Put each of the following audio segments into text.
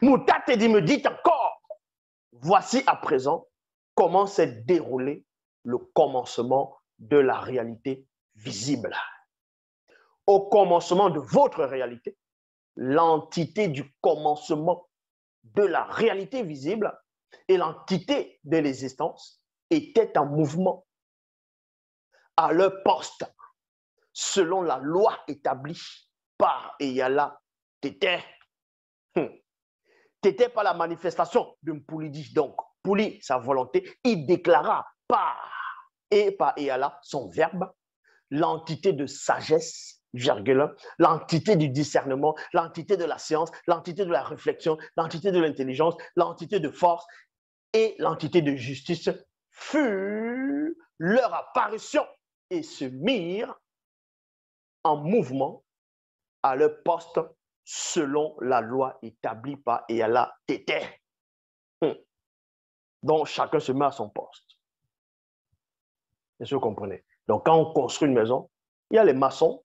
Moutatedi me dit encore, voici à présent comment s'est déroulé le commencement de la réalité visible. Au commencement de votre réalité, l'entité du commencement de la réalité visible et l'entité de l'existence étaient en mouvement à leur poste selon la loi établie par Eyala Tété. Tété par la manifestation de Mpoulidi. Donc, Pouli, sa volonté, il déclara par Eyala son verbe, l'entité de sagesse, virgule, l'entité du discernement, l'entité de la science, l'entité de la réflexion, l'entité de l'intelligence, l'entité de force et l'entité de justice fut leur apparition et se mirent en mouvement à leur poste selon la loi établie par Eyala Tété. Donc, chacun se met à son poste. Est-ce que vous comprenez? Donc, quand on construit une maison, il y a les maçons,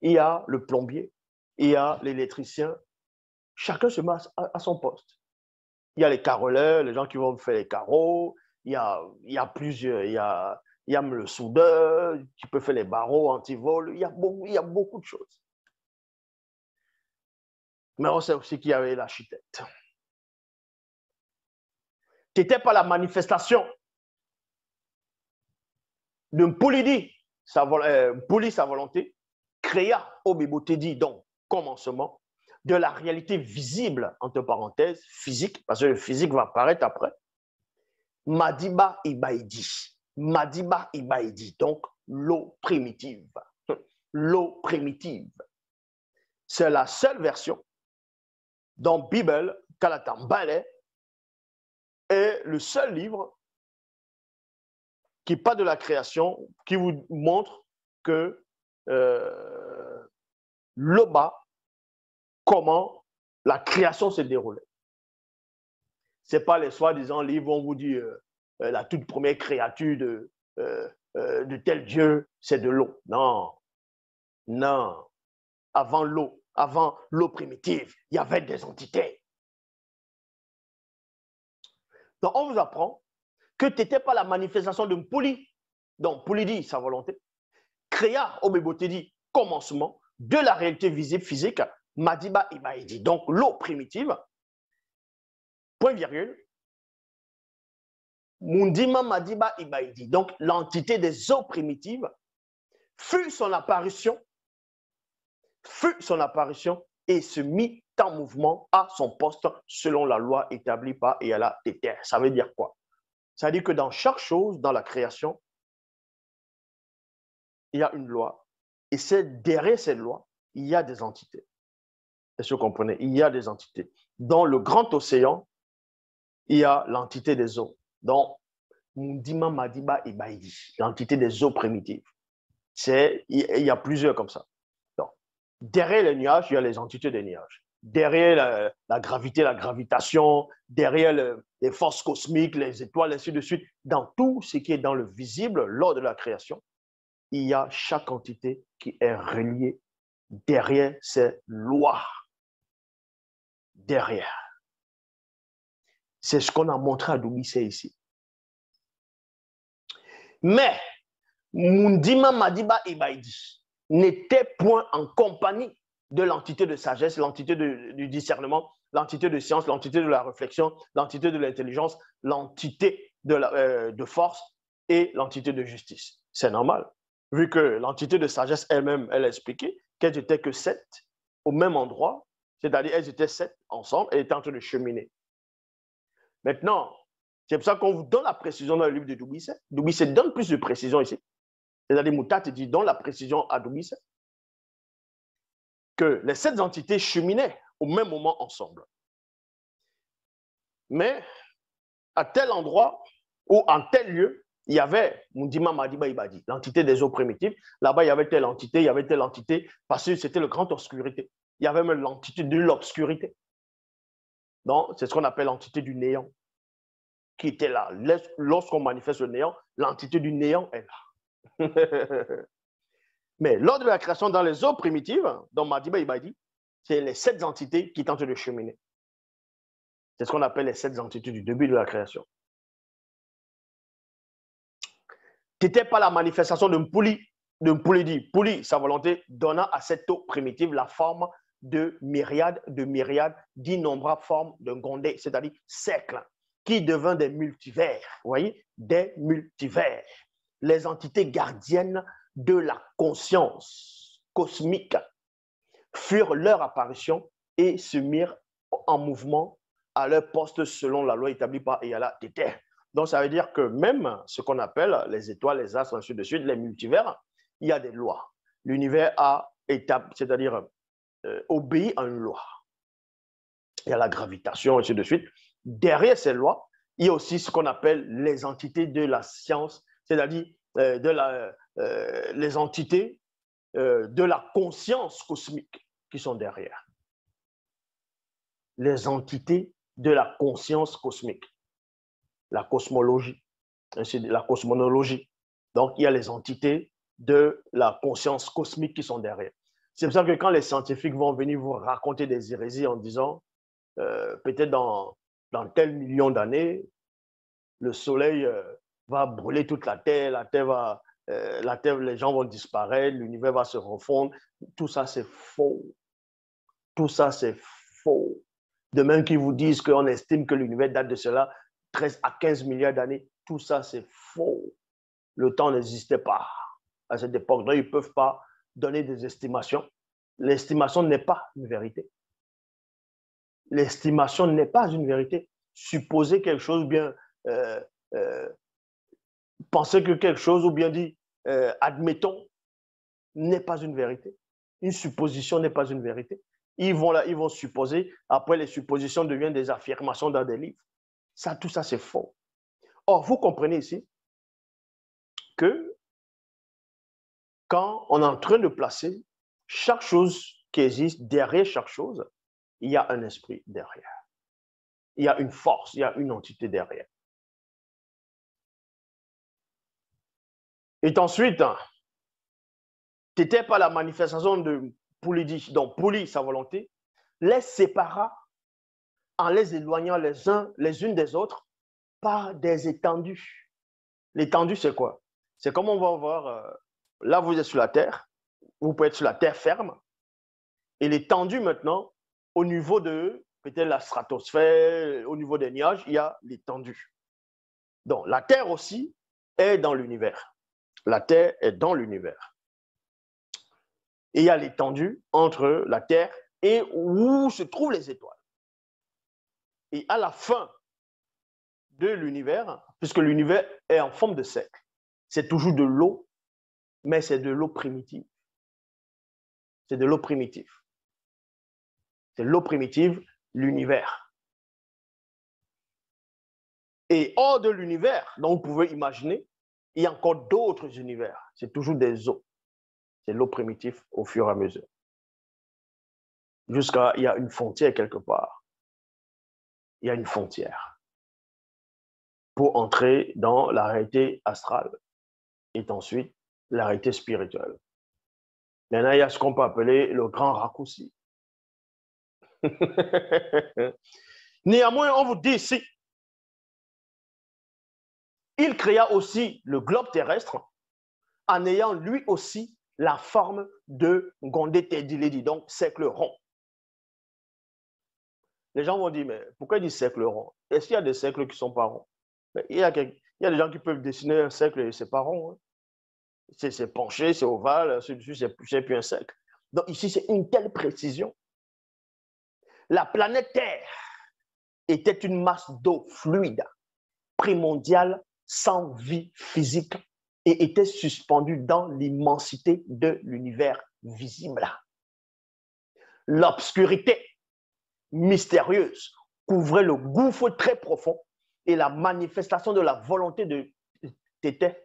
il y a le plombier, il y a l'électricien. Chacun se met à son poste. Il y a les carreleurs, les gens qui vont faire les carreaux. Il y a plusieurs. Il y a le soudeur qui peut faire les barreaux anti-vol. Il y a beaucoup de choses. Mais on sait aussi qu'il y avait l'architecte. C'était pas la manifestation de Mpoulidi, Mpouli, sa volonté, créa Obibotedi, donc commencement, de la réalité visible, entre parenthèses, physique, parce que le physique va apparaître après, Madiba Ibaïdi. Madiba Ibaïdi, donc l'eau primitive. L'eau primitive. C'est la seule version dans Bible, Kalatambale, est le seul livre qui parle de la création, qui vous montre que là-bas, comment la création se déroulait. Ce n'est pas les soi-disant livres où on vous dit la toute première créature de tel Dieu, c'est de l'eau. Non, non. Avant l'eau primitive, il y avait des entités. Donc, on vous apprend que tu n'étais pas la manifestation de Mpouli. Donc, Mpouli dit sa volonté, créa Obibotedi commencement de la réalité visible physique, Madiba Ibaïdi. Donc, l'eau primitive, point virgule, Mundima Madiba Ibaïdi. Donc, l'entité des eaux primitives fut son apparition et se mit en mouvement à son poste selon la loi établie par Eyala Tété. Ça veut dire quoi? Ça veut dire que dans chaque chose, dans la création, il y a une loi. Et derrière cette loi, il y a des entités. Est-ce que vous comprenez? Il y a des entités. Dans le grand océan, il y a l'entité des eaux. Donc, Mundima Madiba Ibaïdi, l'entité des eaux primitives. Il y a plusieurs comme ça. Donc, derrière les nuages, il y a les entités des nuages. Derrière la gravité, la gravitation, derrière les forces cosmiques, les étoiles, ainsi de suite. Dans tout ce qui est dans le visible lors de la création, il y a chaque entité qui est reliée derrière ces lois. Derrière. C'est ce qu'on a montré à Doubissé ici. Mais, Mundima Madiba Ibaïdi n'était point en compagnie de l'entité de sagesse, l'entité du discernement, l'entité de science, l'entité de la réflexion, l'entité de l'intelligence, l'entité de force et l'entité de justice. C'est normal, vu que l'entité de sagesse elle-même, elle a expliqué qu'elles n'étaient que 7 au même endroit, c'est-à-dire elles étaient 7 ensemble et étaient en train de cheminer. Maintenant, c'est pour ça qu'on vous donne la précision dans le livre de Doubissé. Doubissé donne plus de précision ici. C'est-à-dire, Moutat dit, donne la précision à Doubissé que les 7 entités cheminaient au même moment ensemble. Mais à tel endroit ou en tel lieu, il y avait Mundima Madiba Ibadi, l'entité des eaux primitives. Là-bas, il y avait telle entité, parce que c'était le grand obscurité. Il y avait même l'entité de l'obscurité. Donc, c'est ce qu'on appelle l'entité du néant, qui était là. Lorsqu'on manifeste le néant, l'entité du néant est là. Mais lors de la création dans les eaux primitives, dans Madiba Ibadi, c'est les 7 entités qui tentent de cheminer. C'est ce qu'on appelle les 7 entités du début de la création. T'étais pas la manifestation d'un Pouli, Pouli, sa volonté, donnant à cette eau primitive la forme de myriades, d'innombrables formes de Gondé, c'est-à-dire cercles, qui devint des multivers. Vous voyez, des multivers. Les entités gardiennes de la conscience cosmique furent leur apparition et se mirent en mouvement à leur poste selon la loi établie par Eyala Tété. Donc, ça veut dire que même ce qu'on appelle les étoiles, les astres, ainsi de suite, les multivers, il y a des lois. L'univers a établi, c'est-à-dire obéit à une loi. Il y a la gravitation, ainsi de suite. Derrière ces lois, il y a aussi ce qu'on appelle les entités de la science, c'est-à-dire les entités de la conscience cosmique qui sont derrière. Les entités de la conscience cosmique. La cosmologie, la cosmonologie. Donc, il y a les entités de la conscience cosmique qui sont derrière. C'est pour ça que quand les scientifiques vont venir vous raconter des hérésies en disant peut-être dans tel million d'années, le soleil va brûler toute la terre, les gens vont disparaître, l'univers va se refondre. Tout ça, c'est faux. Tout ça, c'est faux. De même qu'ils vous disent qu'on estime que l'univers date de cela 13 à 15 milliards d'années, tout ça, c'est faux. Le temps n'existait pas à cette époque. Donc, ils ne peuvent pas donner des estimations. L'estimation n'est pas une vérité. L'estimation n'est pas une vérité. Supposer quelque chose, ou bien penser que quelque chose, ou bien dire admettons, n'est pas une vérité. Une supposition n'est pas une vérité. Ils vont supposer, après les suppositions deviennent des affirmations dans des livres. Ça, tout ça, c'est faux. Or, vous comprenez ici que quand on est en train de placer chaque chose qui existe, derrière chaque chose, il y a un esprit derrière. Il y a une force, il y a une entité derrière. Et ensuite, tu n'étais pas la manifestation de Pouli, donc Pouli, sa volonté, les sépara en les éloignant les unes des autres par des étendues. L'étendue, c'est quoi? C'est comme on va voir, là vous êtes sur la terre, vous pouvez être sur la terre ferme, et l'étendue maintenant, au niveau de peut-être la stratosphère, au niveau des nuages, il y a l'étendue. Donc la terre aussi est dans l'univers. La terre est dans l'univers. Et il y a l'étendue entre la terre et où se trouvent les étoiles. Et à la fin de l'univers, puisque l'univers est en forme de cercle, c'est toujours de l'eau, mais c'est de l'eau primitive. C'est de l'eau primitive. C'est l'eau primitive, l'univers. Et hors de l'univers, donc vous pouvez imaginer, il y a encore d'autres univers. C'est toujours des eaux. C'est l'eau primitive au fur et à mesure. Jusqu'à, il y a une frontière quelque part. Il y a une frontière pour entrer dans la réalité astrale et ensuite la réalité spirituelle. Maintenant, il y a ce qu'on peut appeler le grand raccourci. Néanmoins, on vous dit ici, il créa aussi le globe terrestre en ayant lui aussi la forme de Gondé Tediledi, donc cercle rond. Les gens vont dire, mais pourquoi il dit cercle rond? Est-ce qu'il y a des cercles qui ne sont pas ronds? Il y a des gens qui peuvent dessiner un cercle et ce n'est pas rond. Hein. C'est penché, c'est ovale, c'est plus un cercle. Donc ici, c'est une telle précision. La planète Terre était une masse d'eau fluide, primordiale, sans vie physique, et était suspendue dans l'immensité de l'univers visible. L'obscurité mystérieuse couvrait le gouffre très profond et la manifestation de la volonté de Tété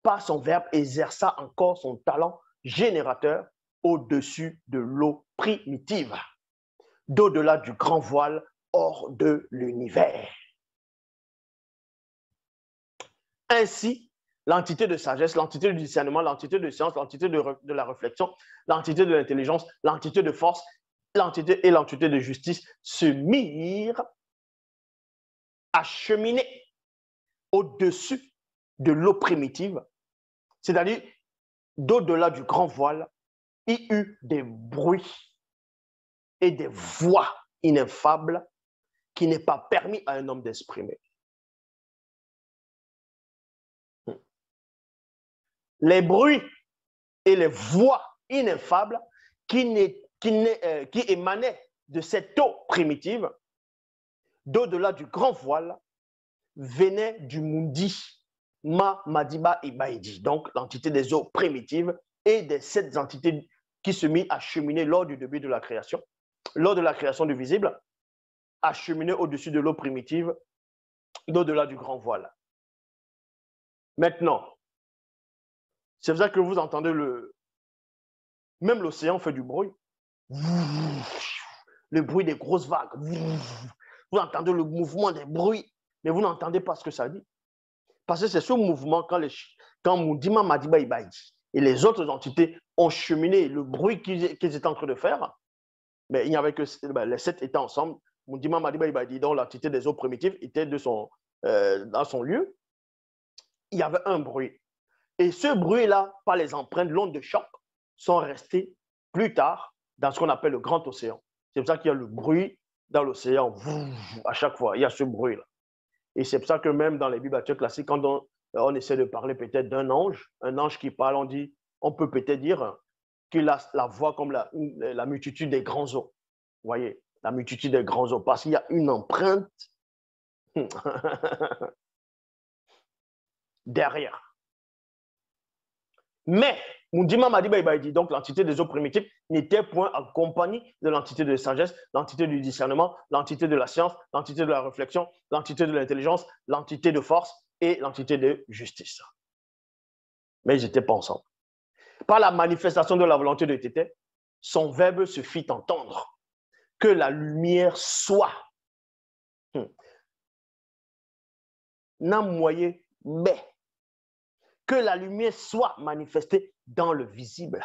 par son verbe exerça encore son talent générateur au-dessus de l'eau primitive, d'au-delà du grand voile hors de l'univers. Ainsi, l'entité de sagesse, l'entité du discernement, l'entité de science, l'entité de la réflexion, l'entité de l'intelligence, l'entité de force, l'entité et l'entité de justice se mirent acheminé au-dessus de l'eau primitive, c'est-à-dire d'au-delà du grand voile, il y eut des bruits et des voix ineffables qui n'est pas permis à un homme d'exprimer. Les bruits et les voix ineffables qui émanaient de cette eau primitive, d'au-delà du grand voile, venaient du Mundi, Ma, Madiba et Baïdi, donc l'entité des eaux primitives et des 7 entités qui se mit à cheminer lors du début de la création, lors de la création du visible, à cheminer au-dessus de l'eau primitive, d'au-delà du grand voile. Maintenant, c'est pour ça que vous entendez même l'océan fait du bruit. Le bruit des grosses vagues. Vous entendez le mouvement des bruits, mais vous n'entendez pas ce que ça dit. Parce que c'est ce mouvement, quand Moudima Madiba Ibaïdi et les autres entités ont cheminé le bruit qu'ils étaient en train de faire, mais il n'y avait que les 7 étaient ensemble. Moudima Madiba Ibaïdi, dont l'entité des eaux primitives était dans son lieu, il y avait un bruit. Et ce bruit-là, par les empreintes, l'onde de choc, sont restés plus tard dans ce qu'on appelle le grand océan. C'est pour ça qu'il y a le bruit dans l'océan. À chaque fois, il y a ce bruit-là. Et c'est pour ça que même dans les Bibles classiques, quand on essaie de parler peut-être d'un ange, un ange qui parle, on peut peut-être dire qu'il a la voix comme la multitude des grands eaux. Vous voyez, la multitude des grands eaux, parce qu'il y a une empreinte derrière. Mais, Moundima Madiba Ibaïdi, donc l'entité des eaux primitives, n'était point accompagnée de l'entité de sagesse, l'entité du discernement, l'entité de la science, l'entité de la réflexion, l'entité de l'intelligence, l'entité de force et l'entité de justice. Mais ils n'étaient pas ensemble. Par la manifestation de la volonté de Tété, son verbe se fit entendre. Que la lumière soit. Namoye, mais que la lumière soit manifestée dans le visible.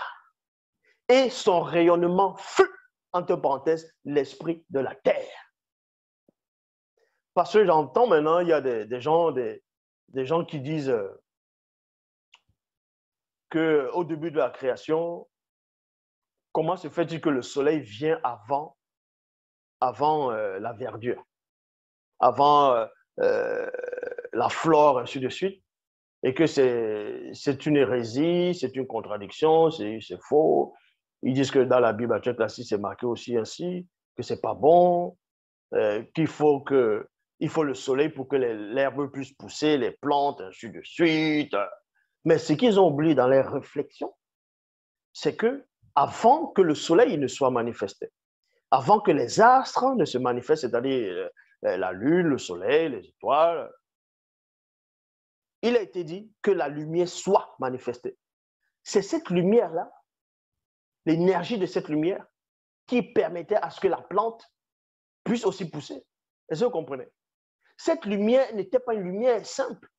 Et son rayonnement fut, entre parenthèses, l'esprit de la terre. Parce que j'entends maintenant, il y a des gens qui disent qu'au début de la création, comment se fait-il que le soleil vient avant la verdure, avant la flore, ainsi de suite, et que c'est une hérésie, c'est une contradiction, c'est faux. Ils disent que dans la Bible classique, c'est marqué aussi ainsi, que c'est pas bon, qu'il faut le soleil pour que l'herbe puisse pousser, les plantes, ainsi de suite. Mais ce qu'ils ont oublié dans leurs réflexions, c'est que avant que le soleil ne soit manifesté, avant que les astres ne se manifestent, c'est-à-dire la lune, le soleil, les étoiles, il a été dit que la lumière soit manifestée. C'est cette lumière-là, l'énergie de cette lumière, qui permettait à ce que la plante puisse aussi pousser. Est-ce que vous comprenez? Cette lumière n'était pas une lumière simple.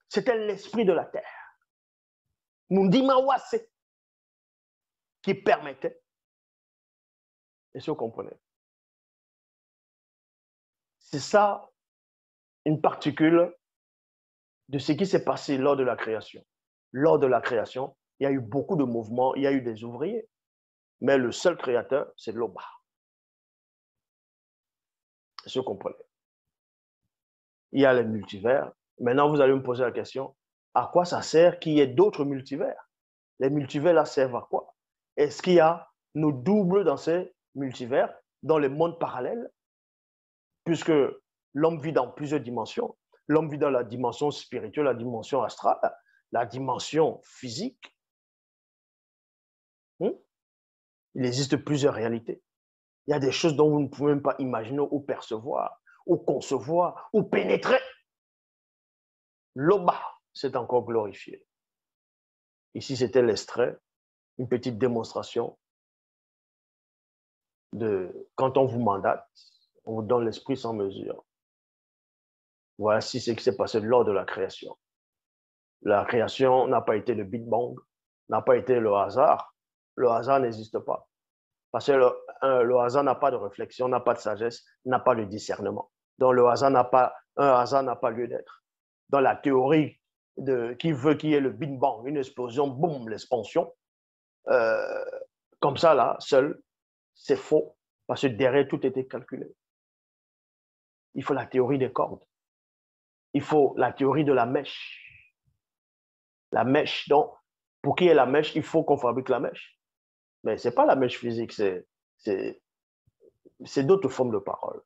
C'était l'esprit de la terre. Mundimawase, qui permettait. Est-ce que vous comprenez? C'est ça, une particule de ce qui s'est passé lors de la création. Lors de la création, il y a eu beaucoup de mouvements, il y a eu des ouvriers, mais le seul créateur, c'est l'Oba. Est-ce que vous comprenez? Il y a les multivers. Maintenant, vous allez me poser la question, à quoi ça sert qu'il y ait d'autres multivers? Les multivers, là, servent à quoi? Est-ce qu'il y a nos doubles dans ces multivers, dans les mondes parallèles? Puisque l'homme vit dans plusieurs dimensions. L'homme vit dans la dimension spirituelle, la dimension astrale, la dimension physique. Il existe plusieurs réalités. Il y a des choses dont vous ne pouvez même pas imaginer ou percevoir, ou concevoir, ou pénétrer. L'Oba s'est encore glorifié. Ici, c'était l'extrait, une petite démonstration de quand on vous mandate, on vous donne l'esprit sans mesure. Voici ce qui s'est passé lors de la création. La création n'a pas été le Big Bang, n'a pas été le hasard. Le hasard n'existe pas. Parce que le hasard n'a pas de réflexion, n'a pas de sagesse, n'a pas de discernement. Donc, un hasard n'a pas lieu d'être. Dans la théorie qui veut qu'il y ait le Big Bang, une explosion, boum, l'expansion, euh, comme ça, là, seul, c'est faux, parce que derrière, tout était calculé. Il faut la théorie des cordes. Il faut la théorie de la mèche. La mèche, donc, pour qu'il y ait la mèche, il faut qu'on fabrique la mèche. Mais ce n'est pas la mèche physique, c'est d'autres formes de parole.